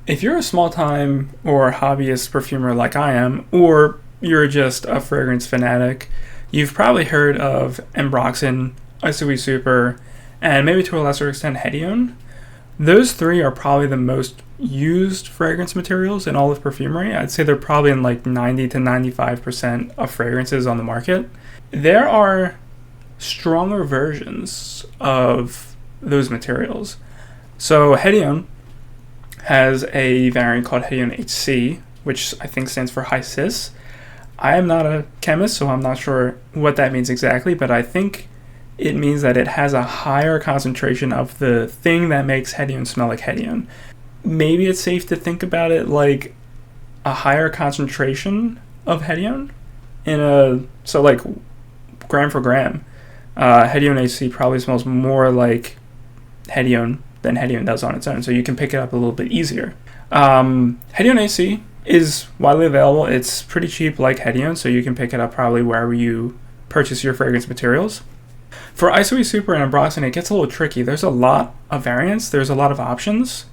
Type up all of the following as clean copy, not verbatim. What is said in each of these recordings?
If you're a small-time or hobbyist perfumer like I am, or you're just a fragrance fanatic, you've probably heard of Ambroxan, Isoi Super, and maybe to a lesser extent Heidion. Those three are probably the most used fragrance materials in all of perfumery. I'd say they're probably in like 90 to 95% of fragrances on the market. There are stronger versions of those materials. So Heidion has a variant called Heidion HC, which I think stands for high cis. I am not a chemist, so I'm not sure what that means exactly, but I think it means that it has a higher concentration of the thing that makes Heidion smell like Heidion. Maybe it's safe to think about it like a higher concentration of Heidion so like gram for gram. Heidion HC probably smells more like Heidion than Heidion does on its own, so you can pick it up a little bit easier. Heidion HC is widely available. It's pretty cheap like Heidion, so you can pick it up probably wherever you purchase your fragrance materials. For Isoi Super and Ambroxan, it gets a little tricky. There's a lot of variants, there's a lot of options,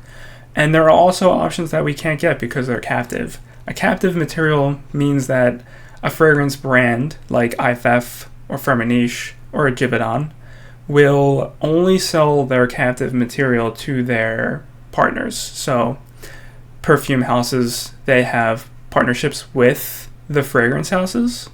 and there are also options that we can't get because they're captive. A captive material means that a fragrance brand like IFF or Firmenich or Givaudan will only sell their captive material to their partners. So perfume houses, they have partnerships with the fragrance houses.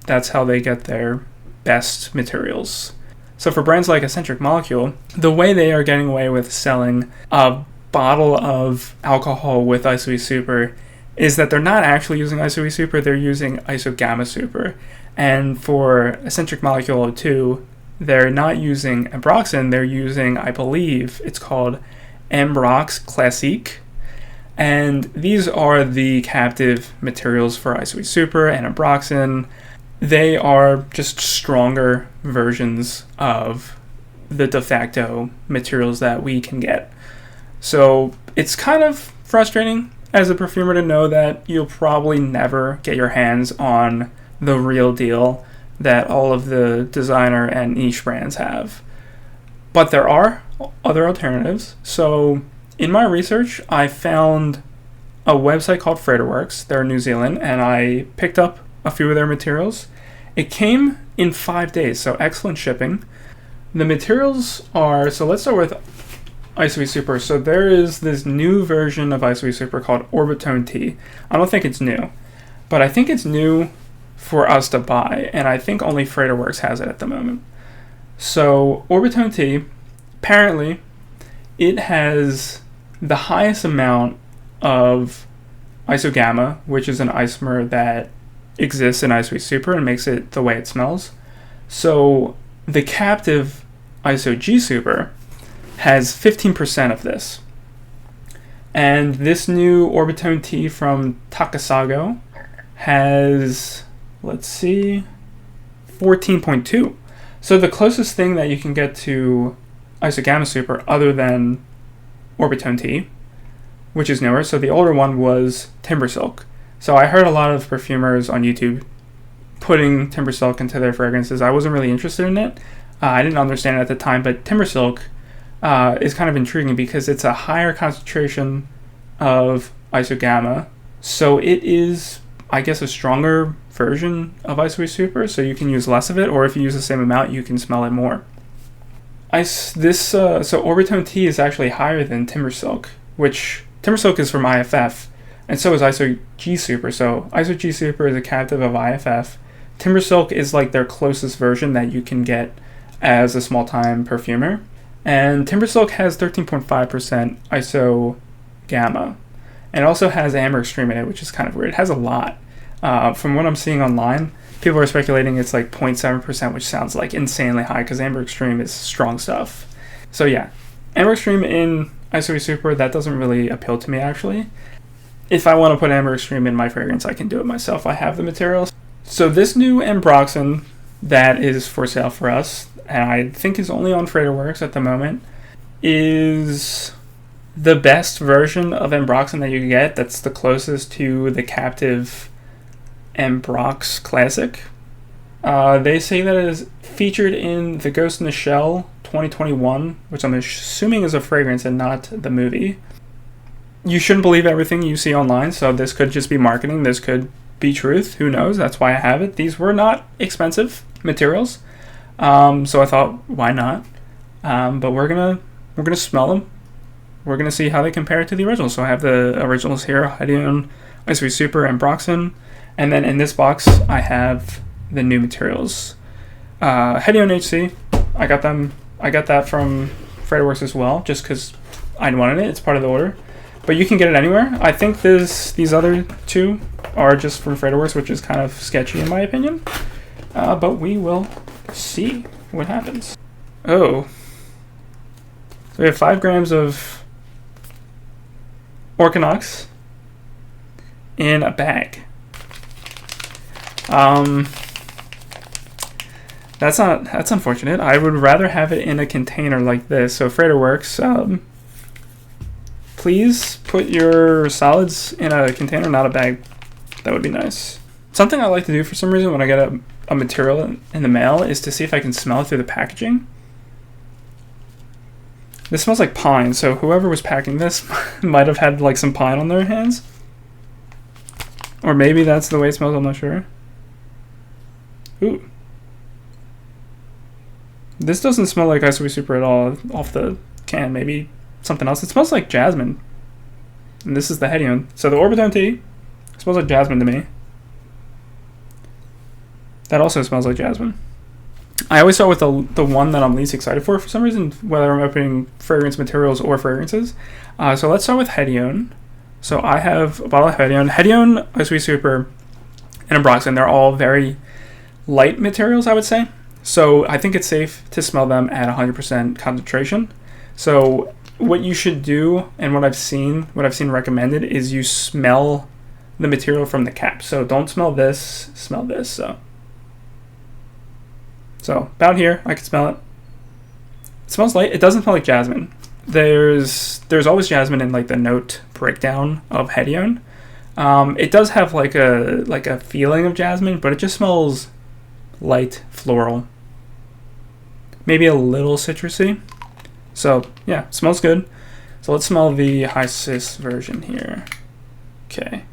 That's how they get their best materials. So for brands like Eccentric Molecule, the way they are getting away with selling a bottle of alcohol with Isoi Super is that they're not actually using Isoi Super, they're using Isogamma Super. And for Eccentric Molecule 02, they're not using Ambroxan, they're using, I believe, it's called Ambrox Classique. And these are the captive materials for Isoi Super and Ambroxan. They are just stronger versions of the de facto materials that we can get. So it's kind of frustrating as a perfumer to know that you'll probably never get your hands on the real deal that all of the designer and niche brands have. But there are other alternatives. So in my research, I found a website called Freighterworks. They're in New Zealand, and I picked up a few of their materials. It came in 5 days, so excellent shipping. The materials are, so let's start with Isoi Super. So there is this new version of Isoi Super called Orbitone T. I don't think it's new, but I think it's new for us to buy, and I think only Freighterworks has it at the moment. So Orbitone T, apparently, it has the highest amount of isogamma, which is an isomer that exists in Isoi Super and makes it the way it smells. So the captive Iso G Super has 15% of this. And this new Orbitone T from Takasago has, 14.2. So the closest thing that you can get to Isogamma Super other than Orbitone T, which is newer. So the older one was Timber Silk. So I heard a lot of perfumers on YouTube putting Timber Silk into their fragrances. I wasn't really interested in it. I didn't understand it at the time, but Timber Silk is kind of intriguing because it's a higher concentration of isogamma. So it is, I guess, a stronger version of Isoi Super, so you can use less of it, or if you use the same amount, you can smell it more. So Orbitone T is actually higher than Timber Silk, which Timber Silk is from IFF, and so is Iso G Super. So Iso G Super is a captive of IFF. Timber Silk is like their closest version that you can get as a small-time perfumer. And Timber Silk has 13.5% isogamma. And it also has Amber Extreme in it, which is kind of weird. It has a lot. From what I'm seeing online, people are speculating it's like 0.7%, which sounds like insanely high because Amber Extreme is strong stuff. So yeah, Amber Extreme in Isoi Super, that doesn't really appeal to me actually. If I want to put Amber Extreme in my fragrance, I can do it myself. I have the materials. So this new Ambroxan that is for sale for us, and I think is only on Freighterworks at the moment, is the best version of Ambroxan that you can get. That's the closest to the captive Ambrox Classic. They say that it is featured in The Ghost in the Shell 2021, which I'm assuming is a fragrance and not the movie. you shouldn't believe everything you see online, so this could just be marketing. This could be truth. Who knows? That's why I have it. These were not expensive materials, so I thought, why not? But we're gonna smell them. We're gonna see how they compare to the originals. So I have the originals here: Heidion, Ice Super, and Ambroxan, and then in this box I have the new materials. Heidion HC. I got them. I got that from FreightWorks as well, just because I wanted it. It's part of the order. But you can get it anywhere. I think these other two are just from FreightWorks, which is kind of sketchy in my opinion. But we will see what happens. Oh. So we have 5 grams of Orcanox in a bag. That's unfortunate. I would rather have it in a container like this. So FreightWorks, please put your solids in a container, not a bag. That would be nice. Something I like to do for some reason when I get a material in the mail is to see if I can smell it through the packaging. This smells like pine, so whoever was packing this might have had like some pine on their hands. Or maybe that's the way it smells, I'm not sure. Ooh. This doesn't smell like Ice Super at all off the can. Maybe something else. It smells like jasmine. And this is the Heidion. So the Orbitone tea smells like jasmine to me. That also smells like jasmine. I always start with the one that I'm least excited for some reason, whether I'm opening fragrance materials or fragrances. So let's start with Heidion. So I have a bottle of Heidion, Ice Super, and Ambroxan. They're all very light materials, I would say. So I think it's safe to smell them at 100% concentration. So what you should do, and what I've seen recommended, is you smell the material from the cap. So don't smell this, smell this. So about here, I can smell it. It smells light. It doesn't smell like jasmine. There's always jasmine in like the note breakdown of Heidion. It does have like a feeling of jasmine, but it just smells light floral, maybe a little citrusy. So yeah, smells good. So let's smell the high cis version here. Okay.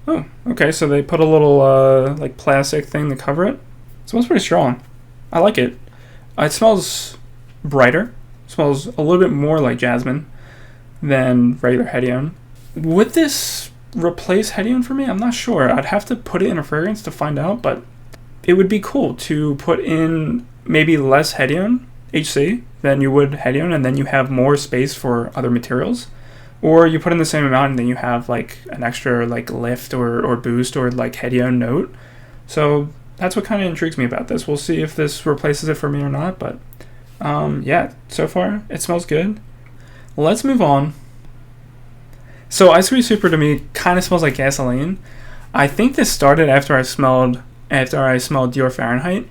Oh, okay. So they put a little like plastic thing to cover it. It smells pretty strong. I like it. It smells brighter. It smells a little bit more like jasmine than regular Heidion. Would this replace Heidion for me? I'm not sure. I'd have to put it in a fragrance to find out, but it would be cool to put in maybe less Heidion HC than you would Heidion, and then you have more space for other materials. Or you put in the same amount and then you have like an extra like lift or boost or like Heidion note. So that's what kind of intrigues me about this. We'll see if this replaces it for me or not, but yeah, so far it smells good. Let's move on. So Ice Super to me kind of smells like gasoline. I think this started after I smelled Dior Fahrenheit.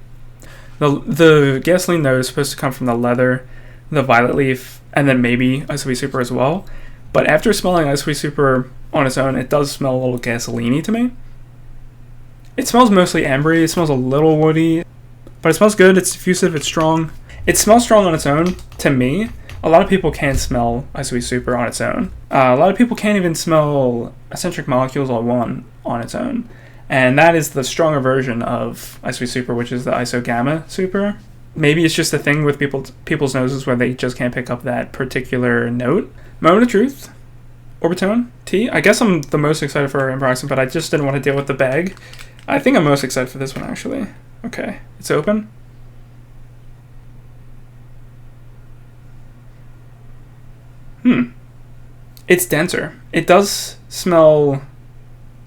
The gasoline note is supposed to come from the leather, the violet leaf, and then maybe Ice Super as well. But after smelling Ice Super on its own, it does smell a little gasoline-y to me. It smells mostly ambery. It smells a little woody, but it smells good. It's diffusive. It's strong. It smells strong on its own to me. A lot of people can't smell Ice Super on its own. A lot of people can't even smell Eccentric Molecules All One on its own. And that is the stronger version of Ice Super, which is the Iso Gamma Super. Maybe it's just a thing with people's noses where they just can't pick up that particular note. Moment of truth. Orbitone tea. I guess I'm the most excited for Ambroxan, but I just didn't want to deal with the bag. I think I'm most excited for this one, actually. Okay, it's open. It's denser. It does smell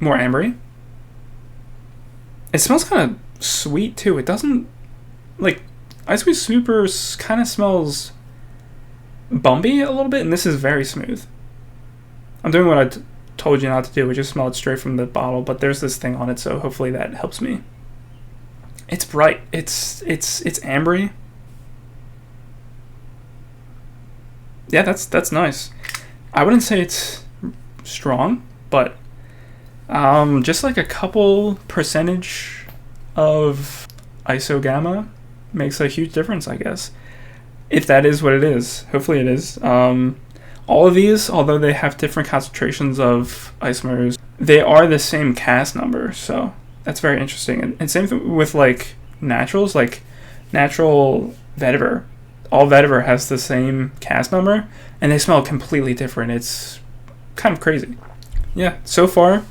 more ambery. It smells kind of sweet, too. It doesn't, like, Ice Super kind of smells bumpy a little bit, and this is very smooth. I'm doing what I told you not to do, which is smell it straight from the bottle, but there's this thing on it, so hopefully that helps me. It's bright. It's ambery. Yeah, that's nice. I wouldn't say it's strong, but just like a couple percentage of Iso Gamma makes a huge difference, I guess. If that is what it is. Hopefully it is. all of these, although they have different concentrations of isomers, they are the same CAS number. So that's very interesting. And same thing with like naturals, like natural vetiver. All vetiver has the same CAS number, and they smell completely different. It's kind of crazy. Yeah, so far,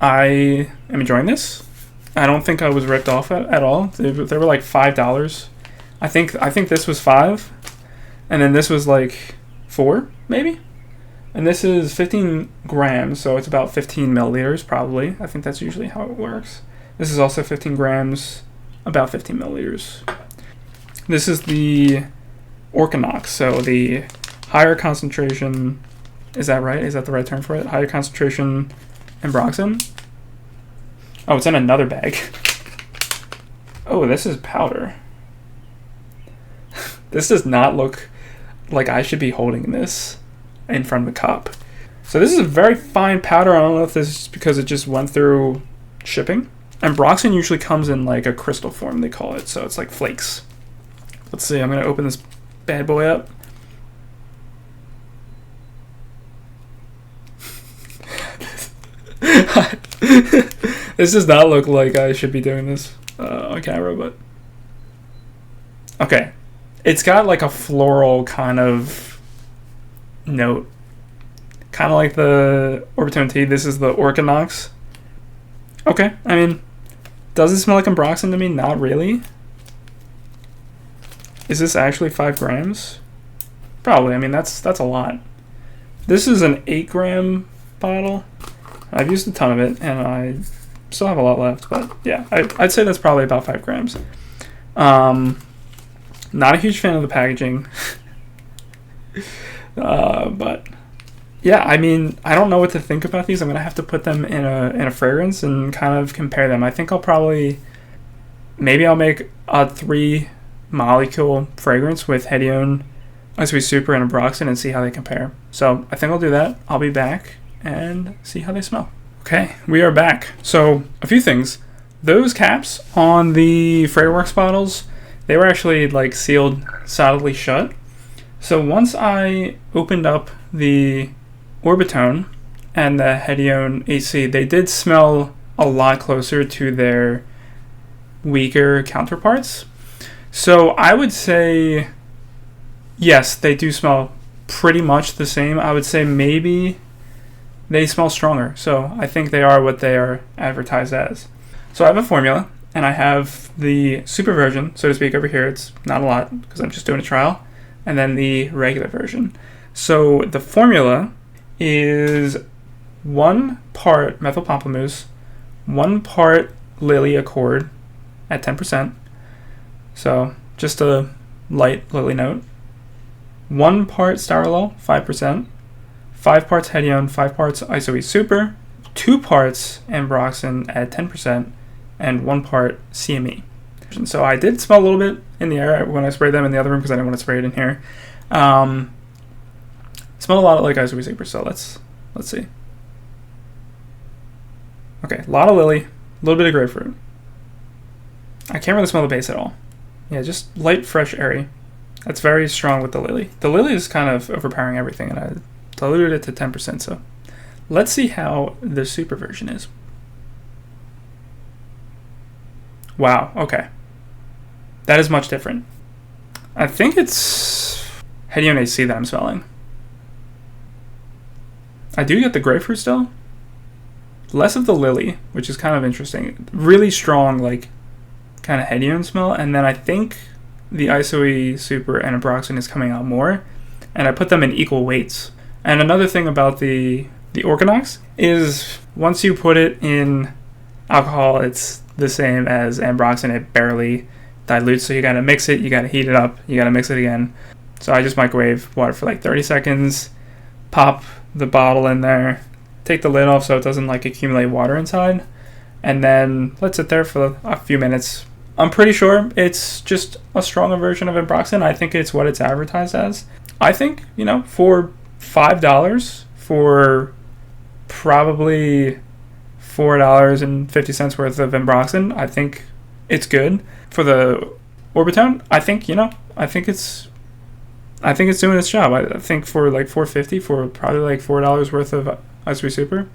I am enjoying this. I don't think I was ripped off at all. They were like $5. I think this was $5, and then this was like $4 maybe. And this is 15 grams, so it's about 15 milliliters probably. I think that's usually how it works. This is also 15 grams, about 15 milliliters. This is the Orkanox, so the higher concentration. Is that right? Is that the right term for it? Higher concentration Ambroxan. Oh, it's in another bag. Oh, this is powder. This does not look like I should be holding this in front of a cup. So this is a very fine powder. I don't know if this is because it just went through shipping. Ambroxan usually comes in like a crystal form, they call it. So it's like flakes. Let's see, I'm going to open this bad boy up. This does not look like I should be doing this on camera, but okay. It's got like a floral kind of note, kind of like the Orbitone tea. This is the Orkanox. Okay, I mean, does it smell like Ambroxan to me? Not really. Is this actually 5 grams? Probably. I mean, that's a lot. This is an 8-gram bottle. I've used a ton of it, and I still have a lot left. But yeah, I'd say that's probably about 5 grams. Not a huge fan of the packaging. But yeah, I mean, I don't know what to think about these. I'm gonna have to put them in a fragrance and kind of compare them. I think maybe I'll make a 3-molecule fragrance with Heidion, Ice Super, and Ambroxan and see how they compare. So I think I'll do that. I'll be back and see how they smell. Okay, we are back. So a few things. Those caps on the Fragrance bottles, they were actually like sealed solidly shut. So once I opened up the Orbitone and the Heidion AC, they did smell a lot closer to their weaker counterparts. So I would say, yes, they do smell pretty much the same. I would say maybe they smell stronger. So I think they are what they are advertised as. So I have a formula, and I have the super version, so to speak, over here. It's not a lot because I'm just doing a trial. And then the regular version. So the formula is 1 part methyl pamplemousse, 1 part lily accord at 10%. So just a light lily note. 1 part Styrilol, 5%. 5 parts Heidion, 5 parts Isoe Super. 2 parts Ambroxan at 10%. And 1 part CME. So I did smell a little bit in the air when I sprayed them in the other room because I didn't want to spray it in here. Smelled a lot like Isoe Super, so let's see. Okay, a lot of lily, a little bit of grapefruit. I can't really smell the base at all. Yeah, just light, fresh, airy. That's very strong with the lily. The lily is kind of overpowering everything, and I diluted it to 10%, so let's see how the super version is. Wow, okay. That is much different. I think it's Heidion AC that I'm smelling. I do get the grapefruit still. Less of the lily, which is kind of interesting. Really strong, like, kind of Heidion smell. And then I think the Isoe Super and Ambroxan is coming out more. And I put them in equal weights. And another thing about the Orkanox is once you put it in alcohol, it's the same as Ambroxan. It barely dilutes, so you gotta mix it, you gotta heat it up, you gotta mix it again. So I just microwave water for like 30 seconds, pop the bottle in there, take the lid off so it doesn't like accumulate water inside, and then let it sit there for a few minutes. I'm pretty sure it's just a stronger version of Ambroxan. I think it's what it's advertised as. I think, for $5 for probably $4.50 worth of Ambroxan, I think it's good. For the Orbitone, I think it's I think it's doing its job. I think for like $4.50 for probably like $4 worth of Ice Super,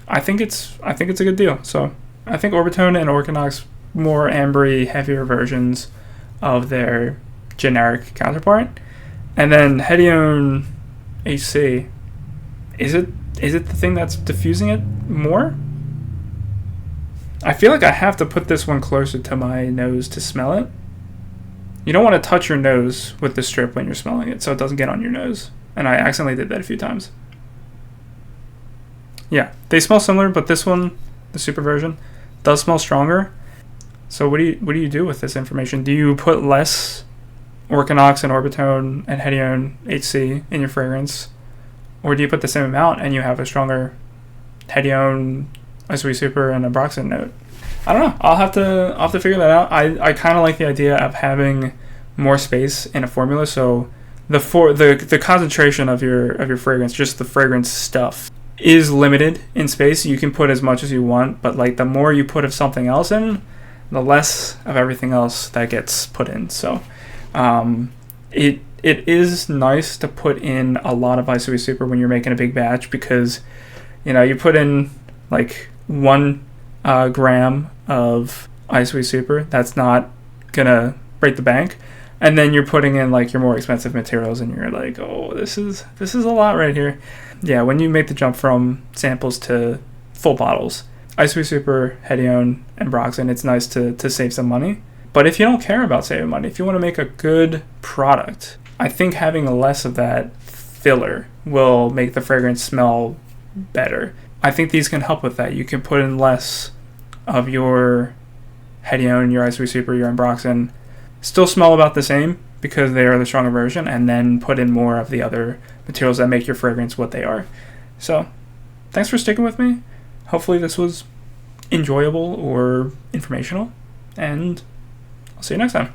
I think it's a good deal. So I think Orbitone and Organox, more ambery, heavier versions of their generic counterpart, and then Heidion HC. Is it the thing that's diffusing it more? I feel like I have to put this one closer to my nose to smell it. You don't want to touch your nose with the strip when you're smelling it so it doesn't get on your nose. And I accidentally did that a few times. Yeah, they smell similar, but this one, the super version, does smell stronger. So what do you do with this information? Do you put less Organox and Orbitone and Heidion HC in your fragrance? Or do you put the same amount and you have a stronger Heidion, Ice Super, and Ambroxan note? I don't know. I'll have to figure that out. I kind of like the idea of having more space in a formula, so the concentration of your fragrance, just the fragrance stuff, is limited in space. You can put as much as you want, but like the more you put of something else in, the less of everything else that gets put in. So it is nice to put in a lot of Ice Super when you're making a big batch, because you put in like 1 gram of Ice Super. That's not gonna break the bank, and then you're putting in like your more expensive materials, and you're like, oh, this is a lot right here. Yeah, when you make the jump from samples to full bottles, Ice Super, Heidion, and Ambroxan, it's nice to save some money. But if you don't care about saving money, if you want to make a good product, I think having less of that filler will make the fragrance smell better. I think these can help with that. You can put in less of your Heidion, your Ice Super, your Ambroxan, still smell about the same because they are the stronger version, and then put in more of the other materials that make your fragrance what they are. So, thanks for sticking with me. Hopefully this was enjoyable or informational, and I'll see you next time.